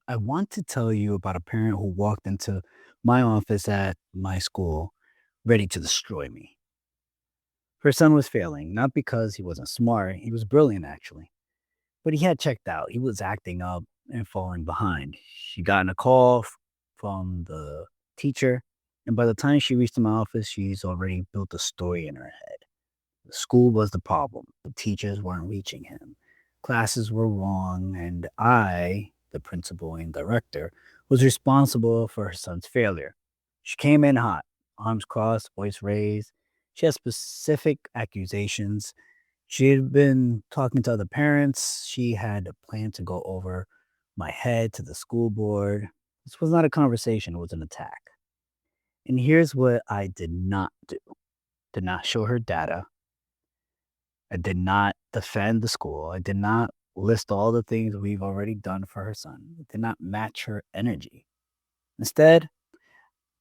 I want to tell you about a parent who walked into my office at my school ready to destroy me. Her son was failing, not because he wasn't smart, he was brilliant actually, but he had checked out. He was acting up and falling behind. She got in a call from the teacher, and by the time she reached my office, she's already built a story in her head. The school was the problem. The teachers weren't reaching him. Classes were wrong, and I, the principal and director, was responsible for her son's failure. She came in hot, arms crossed, voice raised. She had specific accusations. She had been talking to other parents. She had a plan to go over my head to the school board. This was not a conversation, it was an attack. And here's what I did not do. Did not show her data. I did not defend the school. I did not list all the things we've already done for her son. I did not match her energy. Instead,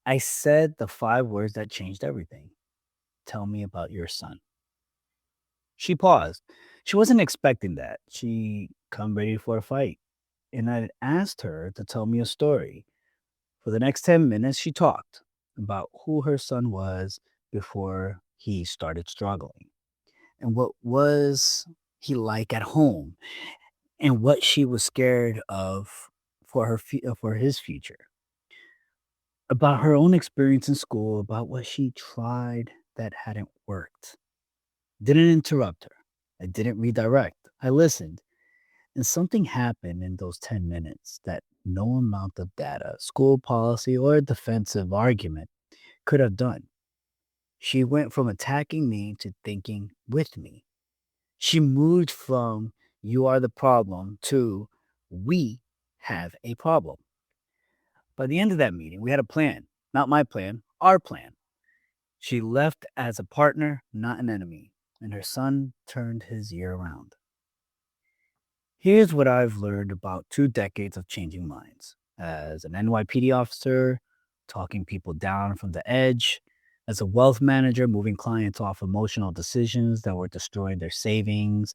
I said the 5 words that changed everything. Tell me about your son. She paused. She wasn't expecting that. She come ready for a fight. And I asked her to tell me a story. For the next 10 minutes, she talked about who her son was before he started struggling and what was he like at home and what she was scared of for his future, about her own experience in school, about what she tried that hadn't worked. Didn't interrupt her. I didn't redirect. I listened. And something happened in those 10 minutes that no amount of data, school policy, or defensive argument could have done. She went from attacking me to thinking with me. She moved from "you are the problem" to "we have a problem." By the end of that meeting, we had a plan. Not my plan, our plan. She left as a partner, not an enemy, and her son turned his year around. Here's what I've learned about 2 decades of changing minds. As an NYPD officer, talking people down from the edge. As a wealth manager, moving clients off emotional decisions that were destroying their savings.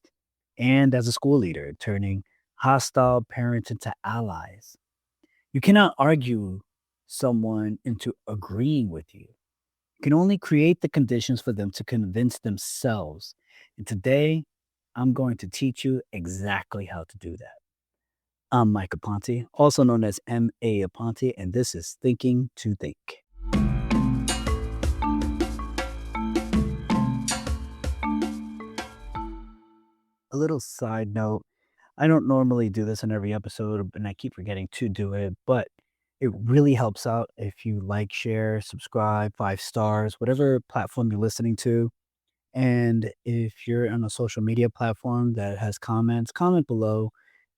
And as a school leader, turning hostile parents into allies. You cannot argue someone into agreeing with you. You can only create the conditions for them to convince themselves. And today, I'm going to teach you exactly how to do that. I'm Mike Aponte, also known as M.A. Aponte, and this is Thinking to Think. A little side note, I don't normally do this in every episode, and I keep forgetting to do it, but it really helps out if you like, share, subscribe, 5 stars, whatever platform you're listening to. And if you're on a social media platform that has comments, comment below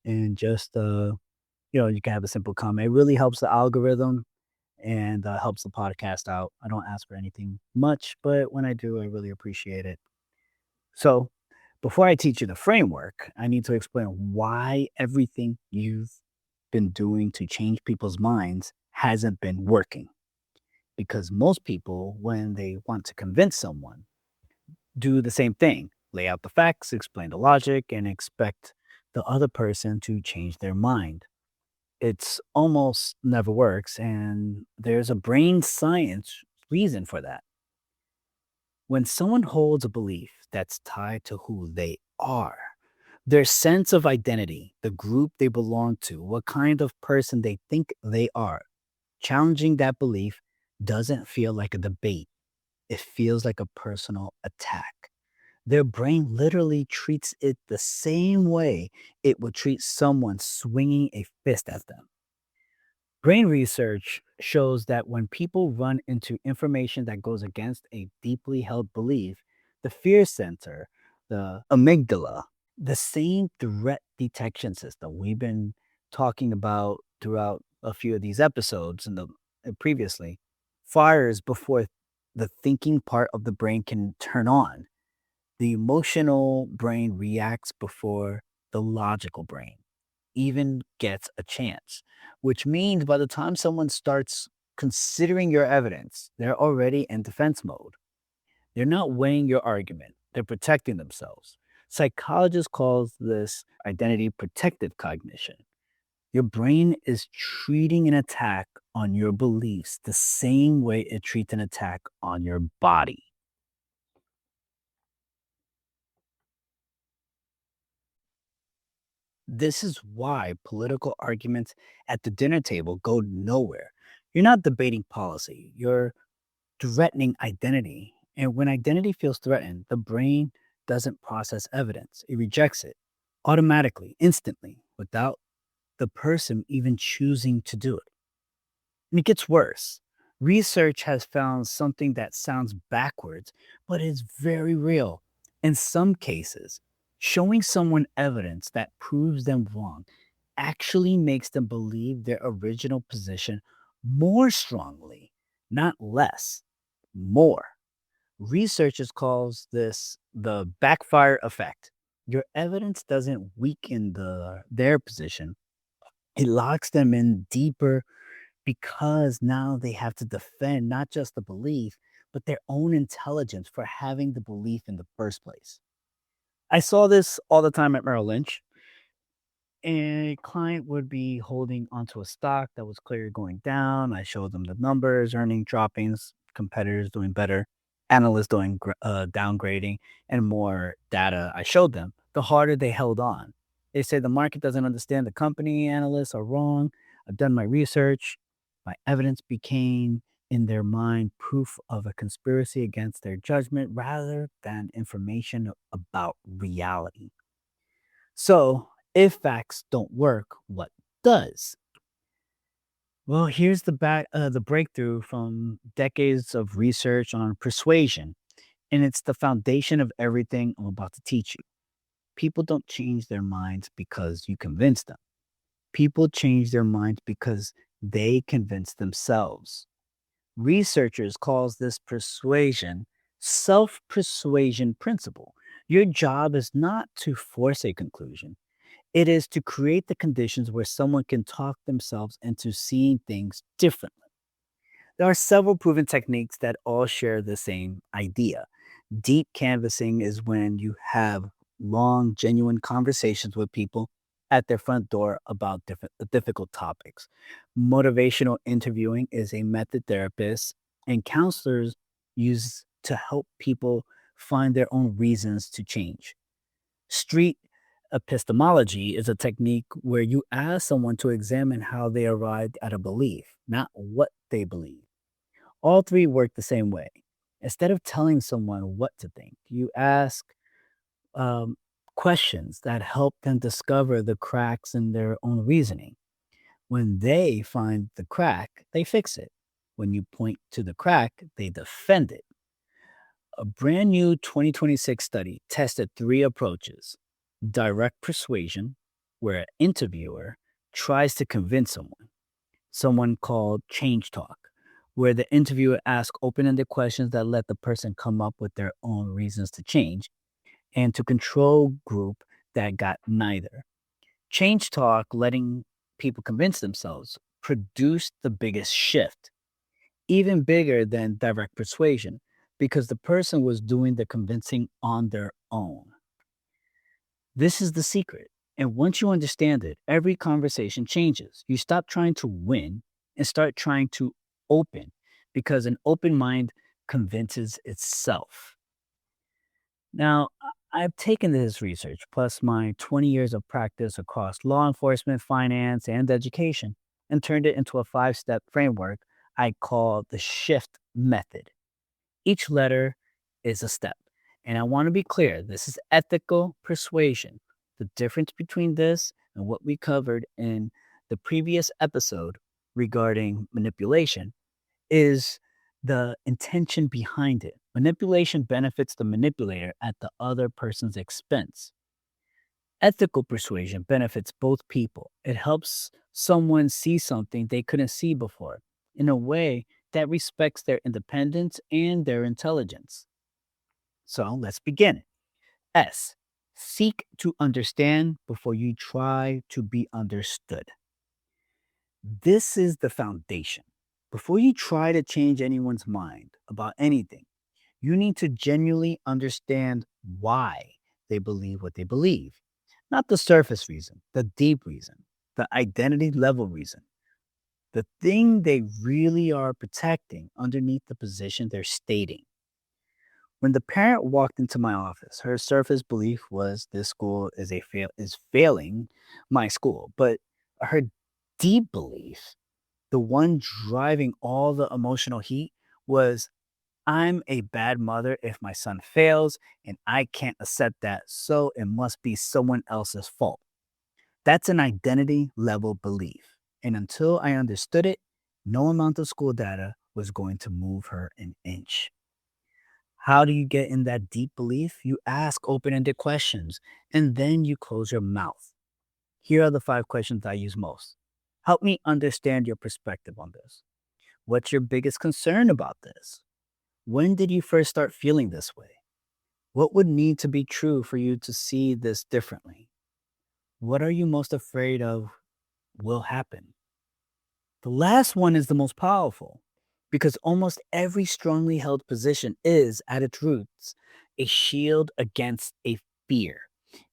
and just, you can have a simple comment. It really helps the algorithm and helps the podcast out. I don't ask for anything much, but when I do, I really appreciate it. So, before I teach you the framework, I need to explain why everything you've been doing to change people's minds hasn't been working. Because most people, when they want to convince someone, do the same thing, lay out the facts, explain the logic, and expect the other person to change their mind. It's almost never works, and there's a brain science reason for that. When someone holds a belief that's tied to who they are, their sense of identity, the group they belong to, what kind of person they think they are, challenging that belief doesn't feel like a debate. It feels like a personal attack. Their brain literally treats it the same way it would treat someone swinging a fist at them. Brain research shows that when people run into information that goes against a deeply held belief, the fear center, the amygdala, the same threat detection system we've been talking about throughout a few of these episodes and previously, fires before the thinking part of the brain can turn on. The emotional brain reacts before the logical brain even gets a chance, which means by the time someone starts considering your evidence, they're already in defense mode. They're not weighing your argument, they're protecting themselves. Psychologists call this identity protective cognition. Your brain is treating an attack on your beliefs the same way it treats an attack on your body. This is why political arguments at the dinner table go nowhere. You're not debating policy, you're threatening identity. And when identity feels threatened, the brain doesn't process evidence, it rejects it automatically, instantly, without the person even choosing to do it. And it gets worse. Research has found something that sounds backwards, but is very real. In some cases, showing someone evidence that proves them wrong actually makes them believe their original position more strongly, not less, more. Researchers calls this the backfire effect. Your evidence doesn't weaken their position. It locks them in deeper because now they have to defend not just the belief, but their own intelligence for having the belief in the first place. I saw this all the time at Merrill Lynch. A client would be holding onto a stock that was clearly going down. I showed them the numbers, earning droppings, competitors doing better, analysts doing downgrading, and more data I showed them. The harder they held on. They say the market doesn't understand the company, analysts are wrong. I've done my research. My evidence became in their mind proof of a conspiracy against their judgment rather than information about reality. So, if facts don't work, what does? Well, here's the breakthrough from decades of research on persuasion, and it's the foundation of everything I'm about to teach you. People don't change their minds because you convince them. People change their minds because they convince themselves. Researchers calls this persuasion self-persuasion principle. Your job is not to force a conclusion. It is to create the conditions where someone can talk themselves into seeing things differently. There are several proven techniques that all share the same idea. Deep canvassing is when you have long, genuine conversations with people at their front door about difficult topics. Motivational interviewing is a method therapists and counselors use to help people find their own reasons to change. Street epistemology is a technique where you ask someone to examine how they arrived at a belief, not what they believe. All three work the same way. Instead of telling someone what to think, you ask um, questions that help them discover the cracks in their own reasoning. When they find the crack, they fix it. When you point to the crack, they defend it. A brand new 2026 study tested three approaches: direct persuasion, where an interviewer tries to convince someone called change talk, where the interviewer asks open ended questions that let the person come up with their own reasons to change, and to control group that got neither. Change talk, letting people convince themselves, produced the biggest shift, even bigger than direct persuasion, because the person was doing the convincing on their own. This is the secret. And once you understand it, every conversation changes. You stop trying to win and start trying to open because an open mind convinces itself. Now, I've taken this research plus my 20 years of practice across law enforcement, finance, and education and turned it into a 5 step framework I call the shift method. Each letter is a step. And I want to be clear, this is ethical persuasion. The difference between this and what we covered in the previous episode regarding manipulation is the intention behind it. Manipulation benefits the manipulator at the other person's expense. Ethical persuasion benefits both people. It helps someone see something they couldn't see before in a way that respects their independence and their intelligence. So let's begin. S. Seek to understand before you try to be understood. This is the foundation. Before you try to change anyone's mind about anything, you need to genuinely understand why they believe what they believe. Not the surface reason, the deep reason, the identity level reason, the thing they really are protecting underneath the position they're stating. When the parent walked into my office, her surface belief was this school is failing my school, but her deep belief, the one driving all the emotional heat, was I'm a bad mother if my son fails, and I can't accept that, so it must be someone else's fault. That's an identity level belief. And until I understood it, no amount of school data was going to move her an inch. How do you get in that deep belief? You ask open ended questions and then you close your mouth. Here are the 5 questions I use most. Help me understand your perspective on this. What's your biggest concern about this? When did you first start feeling this way? What would need to be true for you to see this differently? What are you most afraid of will happen? The last one is the most powerful because almost every strongly held position is, at its roots, a shield against a fear.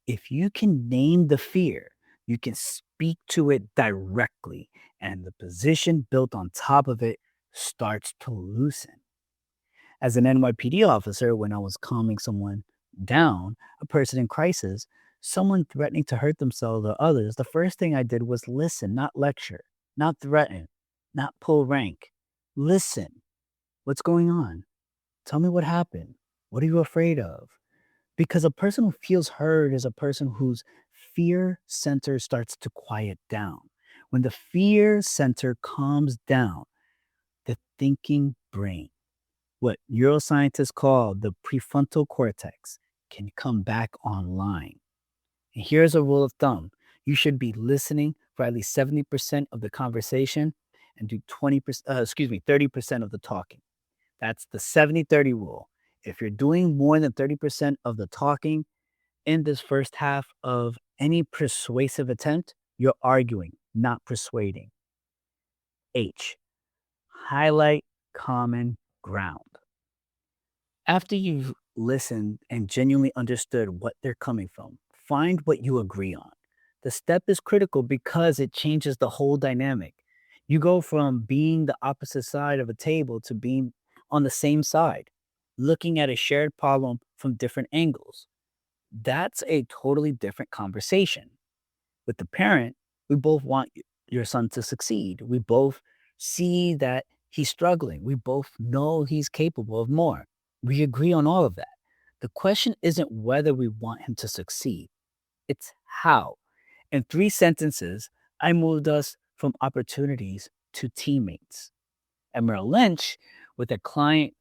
If you can name the fear, you can speak to it directly, and the position built on top of it starts to loosen. As an NYPD officer, when I was calming someone down, a person in crisis, someone threatening to hurt themselves or others, the first thing I did was listen, not lecture, not threaten, not pull rank. Listen. What's going on? Tell me what happened. What are you afraid of? Because a person who feels heard is a person whose fear center starts to quiet down. When the fear center calms down, the thinking brain, what neuroscientists call the prefrontal cortex, can come back online. And here's a rule of thumb: you should be listening for at least 70% of the conversation and do 30% of the talking. That's the 70-30 rule. If you're doing more than 30% of the talking in this first half of any persuasive attempt, you're arguing, not persuading. H, highlight common ground. After you've listened and genuinely understood what they're coming from, find what you agree on. The step is critical because it changes the whole dynamic. You go from being the opposite side of a table to being on the same side, looking at a shared problem from different angles. That's a totally different conversation. With the parent, we both want your son to succeed. We both see that he's struggling. We both know he's capable of more. We agree on all of that. The question isn't whether we want him to succeed, it's how. In 3 sentences, I moved us from opportunities to teammates. At Merrill Lynch, with a client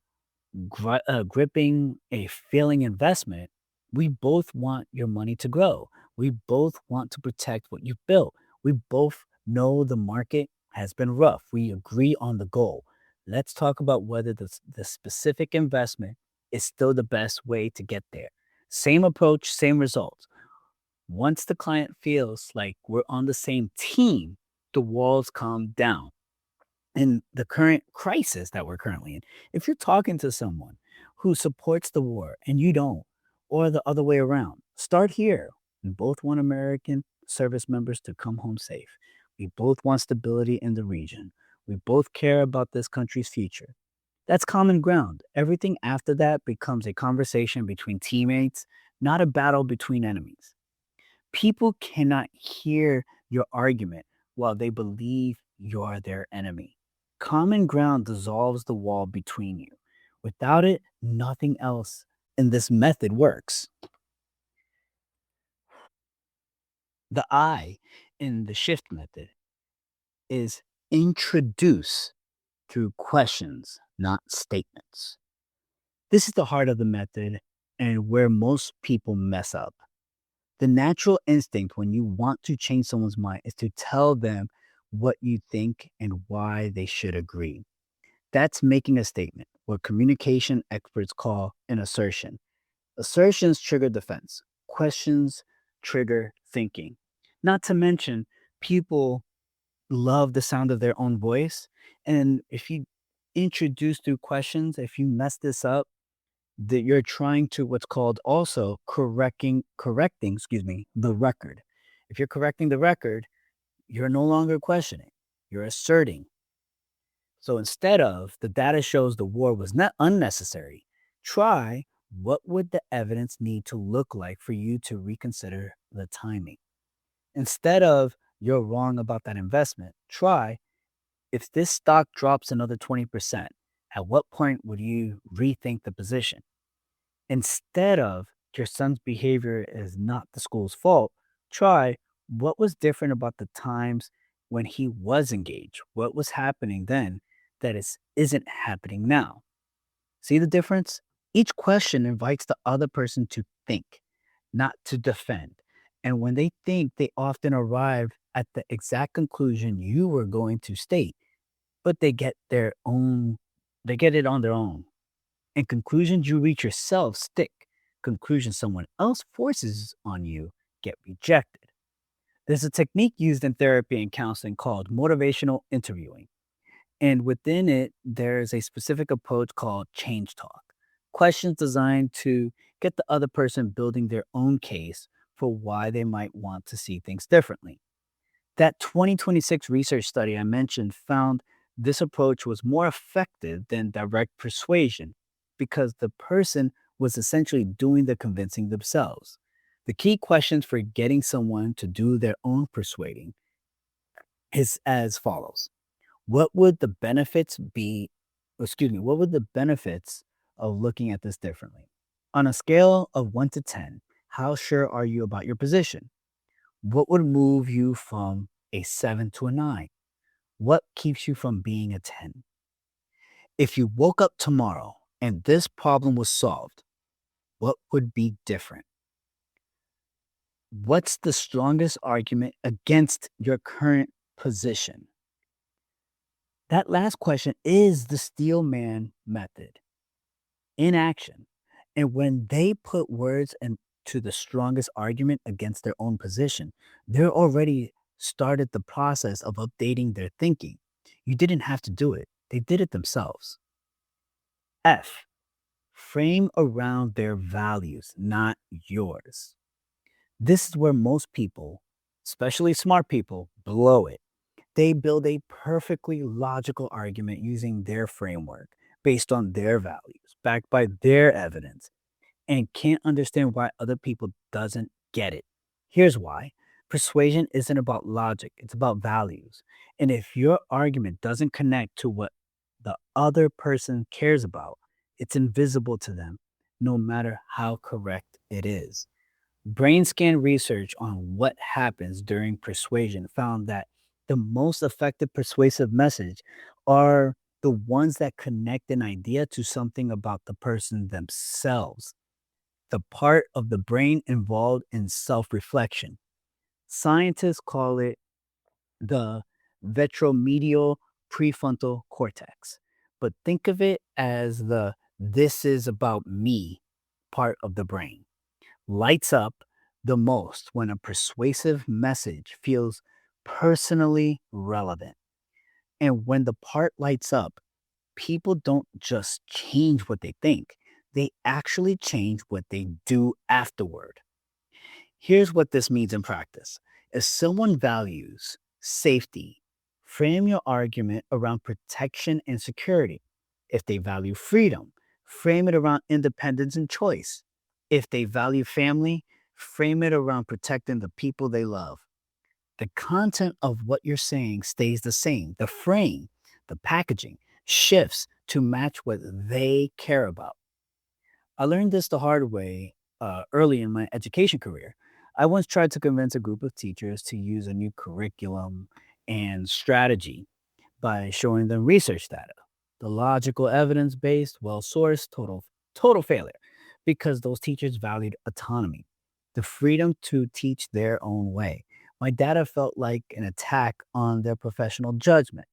gripping a failing investment, we both want your money to grow. We both want to protect what you've built. We both know the market has been rough. We agree on the goal. Let's talk about whether the specific investment is still the best way to get there. Same approach, same results. Once the client feels like we're on the same team, the walls calm down. In the current crisis that we're currently in, if you're talking to someone who supports the war and you don't, or the other way around, start here. We both want American service members to come home safe. We both want stability in the region. We both care about this country's future. That's common ground. Everything after that becomes a conversation between teammates, not a battle between enemies. People cannot hear your argument while they believe you're their enemy. Common ground dissolves the wall between you. Without it, nothing else in this method works. The I in the shift method is introduce through questions, not statements. This is the heart of the method and where most people mess up. The natural instinct when you want to change someone's mind is to tell them what you think and why they should agree. That's making a statement, what communication experts call an assertion. Assertions trigger defense, questions trigger thinking. Not to mention, people love the sound of their own voice. And if you introduce through questions, if you mess this up, that you're trying to what's called also correcting the record. If you're correcting the record, You're no longer questioning, you're asserting. So instead of the data shows the war was not unnecessary, try what would the evidence need to look like for you to reconsider the timing. Instead of you're wrong about that investment, try if this stock drops another 20%, at what point would you rethink the position? Instead of your son's behavior is not the school's fault, try what was different about the times when he was engaged? What was happening then that isn't happening now? See the difference? Each question invites the other person to think, not to defend. And when they think, they often arrive at the exact conclusion you were going to state, but they get it on their own. And conclusions you reach yourself stick. Conclusions someone else forces on you get rejected. There's a technique used in therapy and counseling called motivational interviewing. And within it, there's a specific approach called change talk. Questions designed to get the other person building their own case for why they might want to see things differently. That 2026 research study I mentioned found this approach was more effective than direct persuasion because the person was essentially doing the convincing themselves. The key questions for getting someone to do their own persuading is as follows. What would the benefits be? Excuse me, what would the benefits of looking at this differently? On a scale of 1 to 10, how sure are you about your position? What would move you from a 7 to a 9? What keeps you from being a 10? If you woke up tomorrow and this problem was solved, what would be different? What's the strongest argument against your current position? That last question is the steel man method in action. And when they put words into the strongest argument against their own position, they're already started the process of updating their thinking. You didn't have to do it, they did it themselves. F, frame around their values, not yours. This is where most people, especially smart people, blow it. They build a perfectly logical argument using their framework based on their values, backed by their evidence, and can't understand why other people doesn't get it. Here's why. Persuasion isn't about logic, it's about values. And if your argument doesn't connect to what the other person cares about, it's invisible to them, no matter how correct it is. Brain scan research on what happens during persuasion found that the most effective persuasive message are the ones that connect an idea to something about the person themselves, the part of the brain involved in self reflection. Scientists call it the ventromedial prefrontal cortex, but think of it as the this is about me part of the brain. Lights up the most when a persuasive message feels personally relevant. And when the part lights up, people don't just change what they think, they actually change what they do afterward. Here's what this means in practice. If someone values safety, frame your argument around protection and security. If they value freedom, frame it around independence and choice. If they value family, frame it around protecting the people they love. The content of what you're saying stays the same. The frame, the packaging shifts to match what they care about. I learned this the hard way early in my education career. I once tried to convince a group of teachers to use a new curriculum and strategy by showing them research data. The logical evidence based, well sourced, total failure because those teachers valued autonomy, the freedom to teach their own way. My data felt like an attack on their professional judgment.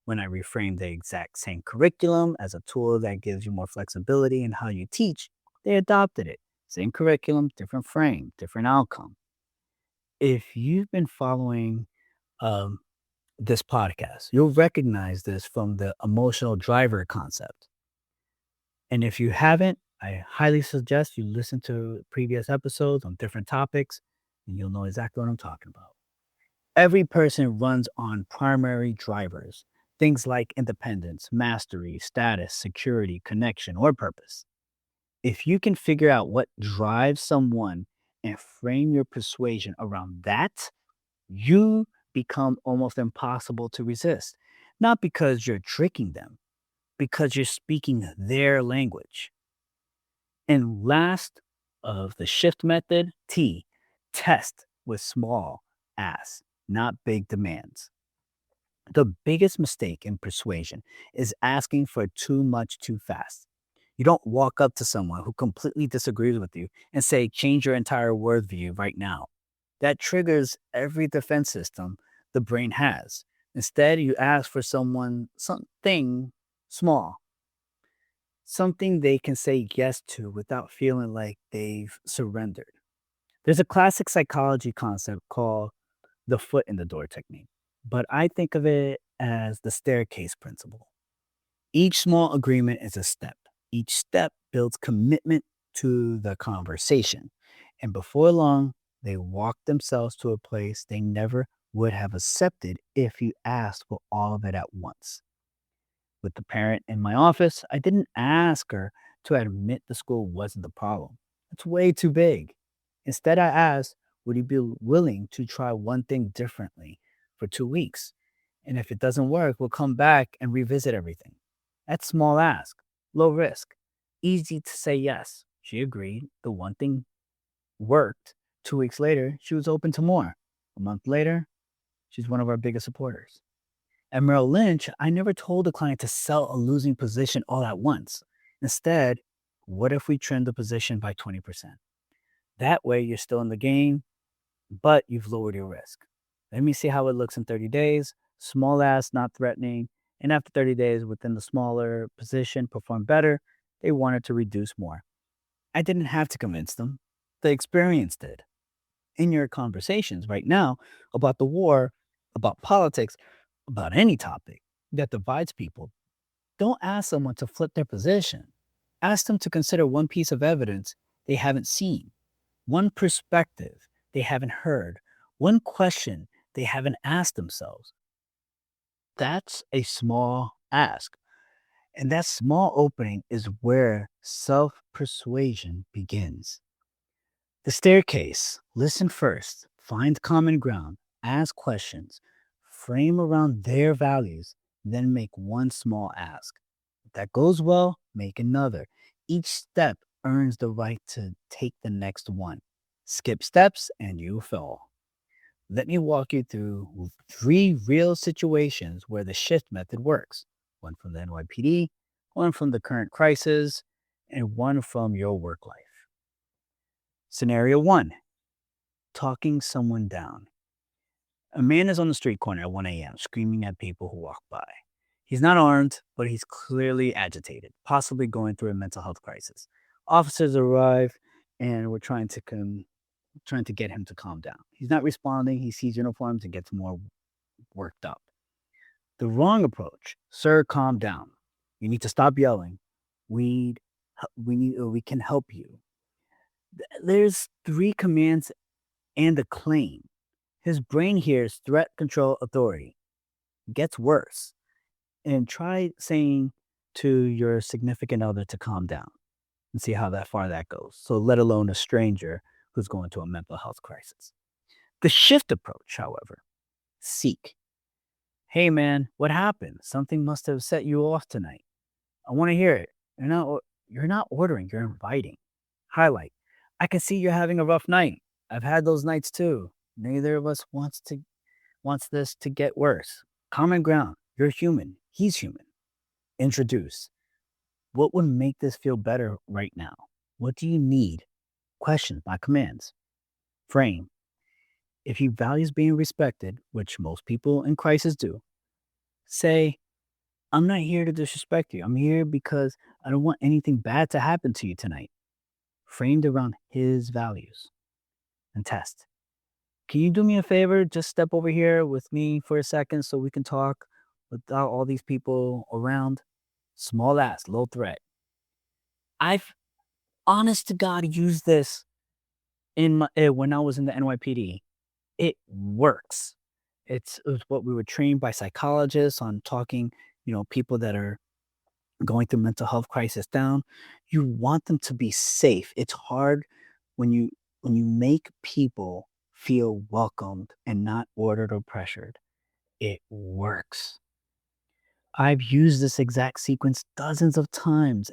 When I reframed the exact same curriculum as a tool that gives you more flexibility in how you teach, they adopted it. Same curriculum, different frame, different outcome. If you've been following um, this podcast, you'll recognize this from the emotional driver concept. And if you haven't, I highly suggest you listen to previous episodes on different topics, and you'll know exactly what I'm talking about. Every person runs on primary drivers, things like independence, mastery, status, security, connection, or purpose. If you can figure out what drives someone and frame your persuasion around that, you become almost impossible to resist. Not because you're tricking them, because you're speaking their language. And last of the shift method, T, test with small asks, not big demands. The biggest mistake in persuasion is asking for too much too fast. You don't walk up to someone who completely disagrees with you and say, change your entire worldview right now. That triggers every defense system the brain has. Instead, you ask for something small, something they can say yes to without feeling like they've surrendered. There's a classic psychology concept called the foot in the door technique, but I think of it as the staircase principle. Each small agreement is a step. Each step builds commitment to the conversation. And before long, they walk themselves to a place they never would have accepted if you asked for all of it at once. With the parent in my office, I didn't ask her to admit the school wasn't the problem. It's way too big. Instead, I asked, would you be willing to try one thing differently for 2 weeks? And if it doesn't work, we'll come back and revisit everything. That's small ask, low risk, easy to say yes. She agreed. The one thing worked. 2 weeks later, she was open to more. A month later, she's one of our biggest supporters. At Merrill Lynch, I never told the client to sell a losing position all at once. Instead, what if we trim the position by 20%? That way, you're still in the game, but you've lowered your risk. Let me see how it looks in 30 days. Small ass, not threatening. And after 30 days, within the smaller position, performed better. They wanted to reduce more. I didn't have to convince them. The experience did. In your conversations right now about the war, about politics, about any topic that divides people, don't ask someone to flip their position. Ask them to consider one piece of evidence they haven't seen, one perspective they haven't heard, one question they haven't asked themselves. That's a small ask. And that small opening is where self persuasion begins. The staircase: listen first, find common ground, ask questions, frame around their values, then make one small ask. If that goes well, make another. Each step earns the right to take the next one. Skip steps and you fall. Let me walk you through 3 real situations where the shift method works: one from the NYPD, one from the current crisis, and one from your work life. Scenario 1: talking someone down. A man is on the street corner at 1 a.m., screaming at people who walk by. He's not armed, but he's clearly agitated, possibly going through a mental health crisis. Officers arrive and we're trying to get him to calm down. He's not responding. He sees uniforms and gets more worked up. The wrong approach: sir, calm down. You need to stop yelling. We we can help you. There's 3 commands and a claim. His brain hears threat, control, authority. Gets worse. And try saying to your significant other to calm down and see how that far that goes. So, let alone a stranger who's going through a mental health crisis. The shift approach, however: seek. Hey, man, what happened? Something must have set you off tonight. I want to hear it. You're not ordering, you're inviting. Highlight: I can see you're having a rough night. I've had those nights too. Neither of us wants this to get worse. Common ground: you're human. He's human. Introduce: what would make this feel better right now? What do you need? Questions, not commands. Frame: if he values being respected, which most people in crisis do, say, I'm not here to disrespect you. I'm here because I don't want anything bad to happen to you tonight. Framed around his values. And test: can you do me a favor? Just step over here with me for a second so we can talk without all these people around. Small ass, low threat. I've, honest to God, used this when I was in the NYPD. It works. It's what we were trained by psychologists on talking, people that are going through mental health crisis down. You want them to be safe. It's hard when you make people feel welcomed and not ordered or pressured. It works. I've used this exact sequence dozens of times.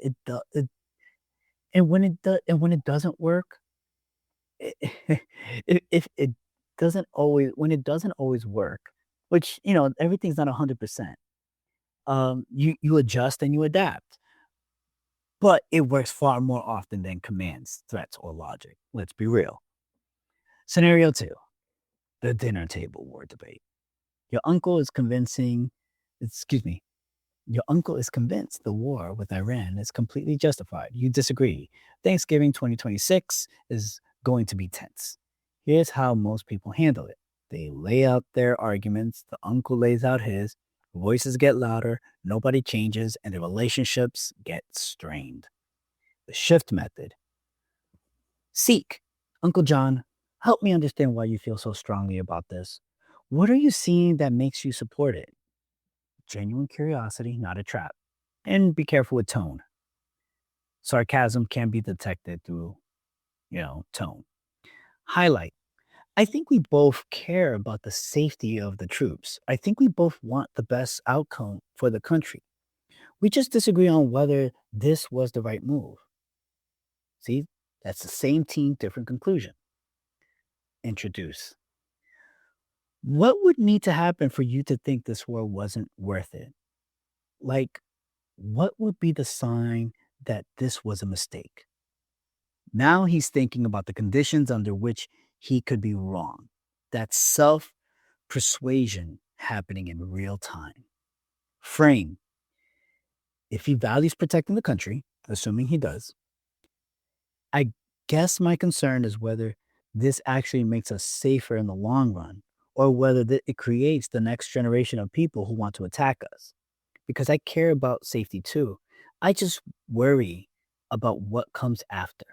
And when it doesn't work, it, if it doesn't always when it doesn't always work, which everything's not 100%. You adjust and you adapt, but it works far more often than commands, threats, or logic. Let's be real. Scenario two: the dinner table war debate. Your uncle is convincing, excuse me, Your uncle is convinced the war with Iran is completely justified. You disagree. Thanksgiving 2026 is going to be tense. Here's how most people handle it: they lay out their arguments, the uncle lays out his, voices get louder, nobody changes, and the relationships get strained. The shift method: seek. Uncle John, help me understand why you feel so strongly about this. What are you seeing that makes you support it? Genuine curiosity, not a trap. And be careful with tone. Sarcasm can be detected through, tone. Highlight: I think we both care about the safety of the troops. I think we both want the best outcome for the country. We just disagree on whether this was the right move. See, that's the same team, different conclusion. Introduce. What would need to happen for you to think this war wasn't worth it? Like, what would be the sign that this was a mistake? Now he's thinking about the conditions under which he could be wrong. That's self persuasion happening in real time. Frame: if he values protecting the country, assuming he does, I guess my concern is whether this actually makes us safer in the long run, or whether it creates the next generation of people who want to attack us. Because I care about safety too. I just worry about what comes after.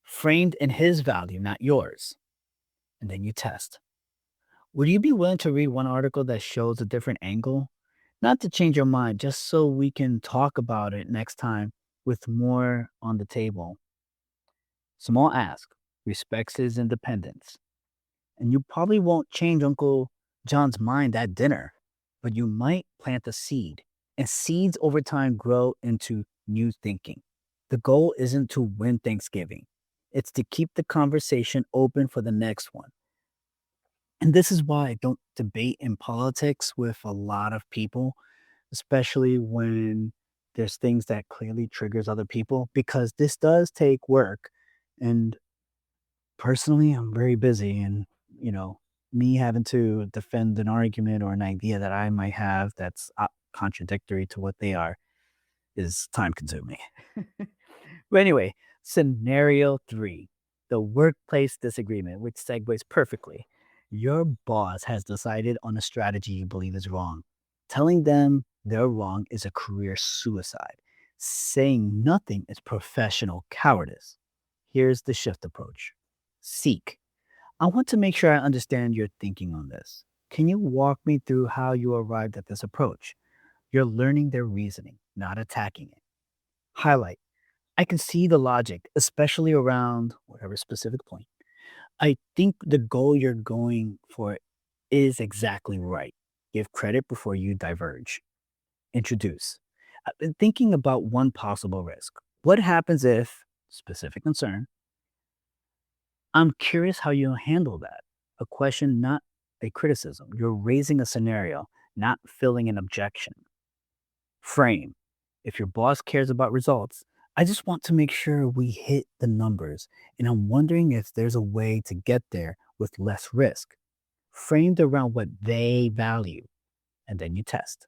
Framed in his value, not yours. And then you test. Would you be willing to read one article that shows a different angle? Not to change your mind, just so we can talk about it next time with more on the table. Small ask: respects his independence. And you probably won't change Uncle John's mind at dinner, but you might plant a seed. And seeds over time grow into new thinking. The goal isn't to win Thanksgiving, it's to keep the conversation open for the next one. And this is why I don't debate in politics with a lot of people, especially when there's things that clearly triggers other people, because this does take work. And personally, I'm very busy, and me having to defend an argument or an idea that I might have that's contradictory to what they are is time consuming. But anyway, scenario three: the workplace disagreement, which segues perfectly. Your boss has decided on a strategy you believe is wrong. Telling them they're wrong is a career suicide. Saying nothing is professional cowardice. Here's the shift approach: seek. I want to make sure I understand your thinking on this. Can you walk me through how you arrived at this approach? You're learning their reasoning, not attacking it. Highlight: I can see the logic, especially around whatever specific point. I think the goal you're going for is exactly right. Give credit before you diverge. Introduce. I've been thinking about one possible risk. What happens if, specific concern, I'm curious how you'll handle that. A question, not a criticism. You're raising a scenario, not filling an objection. Frame: if your boss cares about results, I just want to make sure we hit the numbers, and I'm wondering if there's a way to get there with less risk. Framed around what they value, and then you test.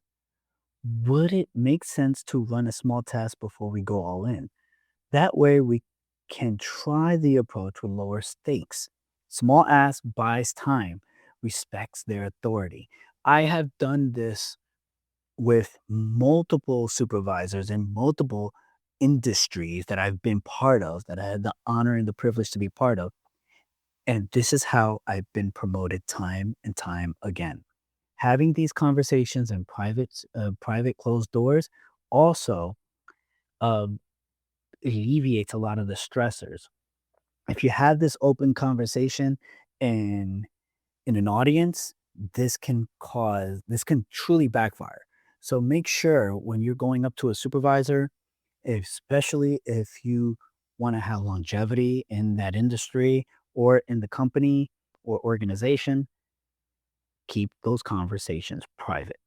Would it make sense to run a small test before we go all in? That way we can try the approach with lower stakes. Small ask buys time, respects their authority. I have done this with multiple supervisors in multiple industries that I've been part of, that I had the honor and the privilege to be part of. And this is how I've been promoted time and time again. Having these conversations in private closed doors also um, alleviates a lot of the stressors. If you have this open conversation in an audience, this can truly backfire. So make sure when you're going up to a supervisor, especially if you want to have longevity in that industry or in the company or organization, keep those conversations private.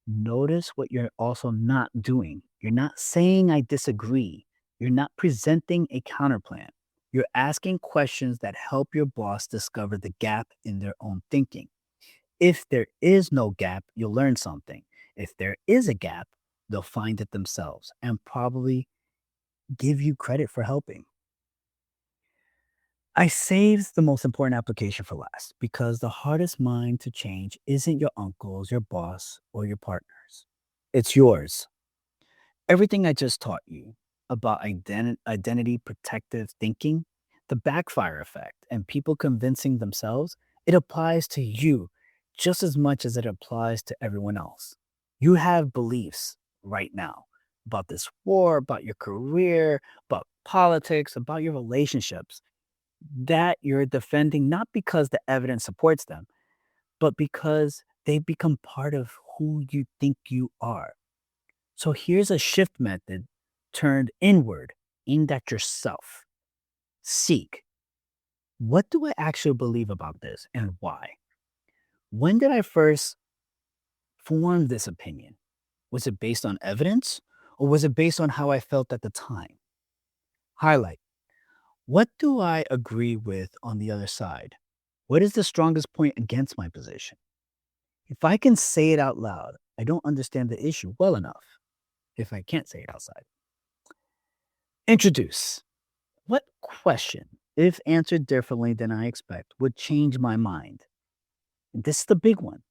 Notice what you're also not doing. You're not saying I disagree. You're not presenting a counterplan. You're asking questions that help your boss discover the gap in their own thinking. If there is no gap, you'll learn something. If there is a gap, they'll find it themselves and probably give you credit for helping. I saved the most important application for last because the hardest mind to change isn't your uncle's, your boss, or your partner's. It's yours. Everything I just taught you about identity protective thinking, the backfire effect, and people convincing themselves, it applies to you just as much as it applies to everyone else. You have beliefs right now about this war, about your career, about politics, about your relationships that you're defending not because the evidence supports them, but because they become part of who you think you are. So here's a shift method turned inward, aimed at yourself. Seek. What do I actually believe about this and why? When did I first form this opinion? Was it based on evidence or was it based on how I felt at the time? Highlight. What do I agree with on the other side? What is the strongest point against my position? If I can say it out loud, I don't understand the issue well enough if I can't say it outside. Introduce. What question, if answered differently than I expect, would change my mind? And this is the big one.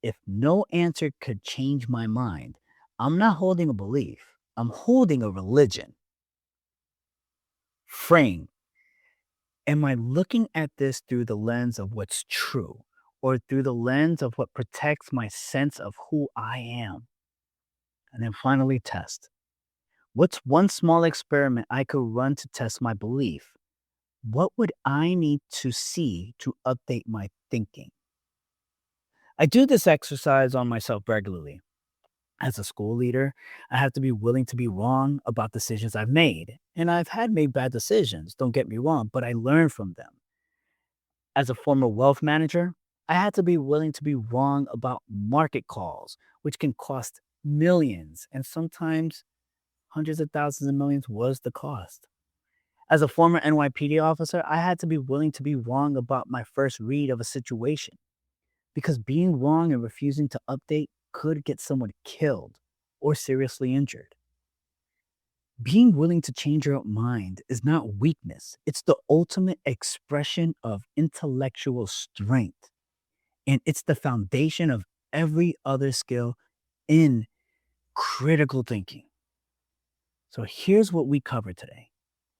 If no answer could change my mind, I'm not holding a belief, I'm holding a religion. Frame. Am I looking at this through the lens of what's true or through the lens of what protects my sense of who I am? And then finally, test. What's one small experiment I could run to test my belief? What would I need to see to update my thinking? I do this exercise on myself regularly. As a school leader, I have to be willing to be wrong about decisions I've made. And I've had made bad decisions, don't get me wrong, but I learn from them. As a former wealth manager, I had to be willing to be wrong about market calls, which can cost millions and sometimes hundreds of thousands and millions was the cost. As a former NYPD officer, I had to be willing to be wrong about my first read of a situation because being wrong and refusing to update could get someone killed or seriously injured. Being willing to change your mind is not weakness, it's the ultimate expression of intellectual strength. And it's the foundation of every other skill in critical thinking. So here's what we covered today.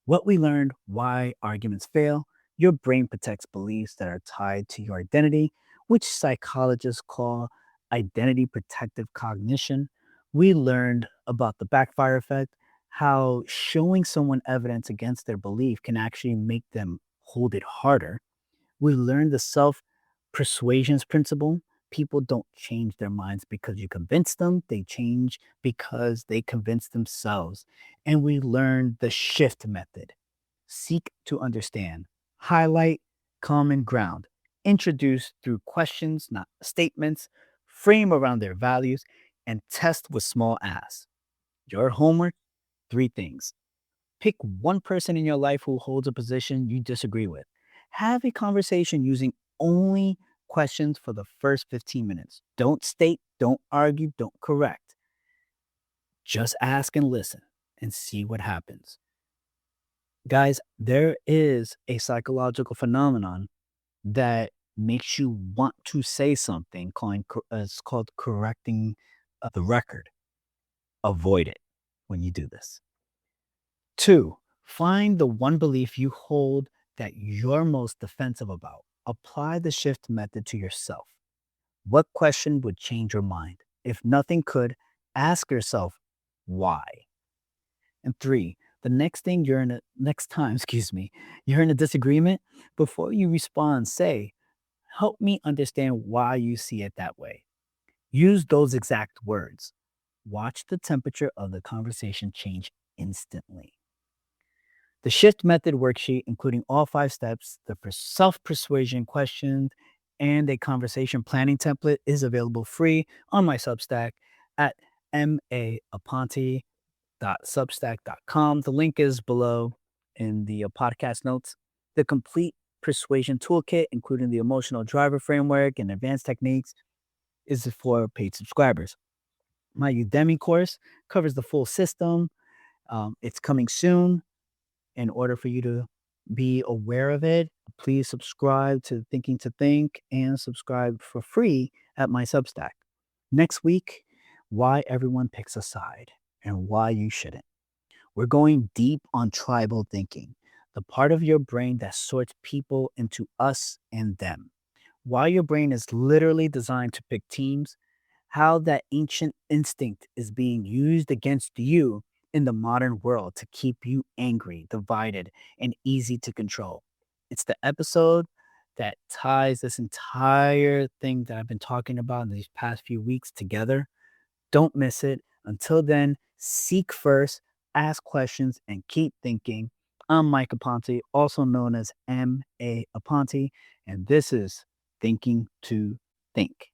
What we learned, why arguments fail, your brain protects beliefs that are tied to your identity, which psychologists call identity protective cognition. We learned about the backfire effect, how showing someone evidence against their belief can actually make them hold it harder. We learned the self persuasions principle. People don't change their minds because you convince them, they change because they convince themselves. And we learned the shift method. Seek to understand, highlight common ground, introduce through questions, not statements, frame around their values, and test with small asks. Your homework, three things. Pick one person in your life who holds a position you disagree with. Have a conversation using only questions for the first 15 minutes. Don't state, don't argue, don't correct. Just ask and listen and see what happens. Guys, there is a psychological phenomenon that makes you want to say something it's called correcting the record. Avoid it when you do this. Two, find the one belief you hold that you're most defensive about. Apply the shift method to yourself. What question would change your mind? If nothing could, ask yourself why. And three, the next time, you're in a disagreement, before you respond, say, help me understand why you see it that way. Use those exact words. Watch the temperature of the conversation change instantly. The shift method worksheet, including all 5 steps, the self persuasion questions, and a conversation planning template, is available free on my Substack at maaponte.substack.com. The link is below in the podcast notes. The complete persuasion toolkit, including the emotional driver framework and advanced techniques, is for paid subscribers. My Udemy course covers the full system. It's coming soon. In order for you to be aware of it, please subscribe to Thinking to Think and subscribe for free at my Substack. Next week, why everyone picks a side and why you shouldn't. We're going deep on tribal thinking, the part of your brain that sorts people into us and them. Why your brain is literally designed to pick teams, how that ancient instinct is being used against you in the modern world to keep you angry, divided, and easy to control. It's the episode that ties this entire thing that I've been talking about in these past few weeks together. Don't miss it. Until then, seek first, ask questions, and keep thinking. I'm Mike Aponte, also known as M.A. Aponte, and this is Thinking to Think.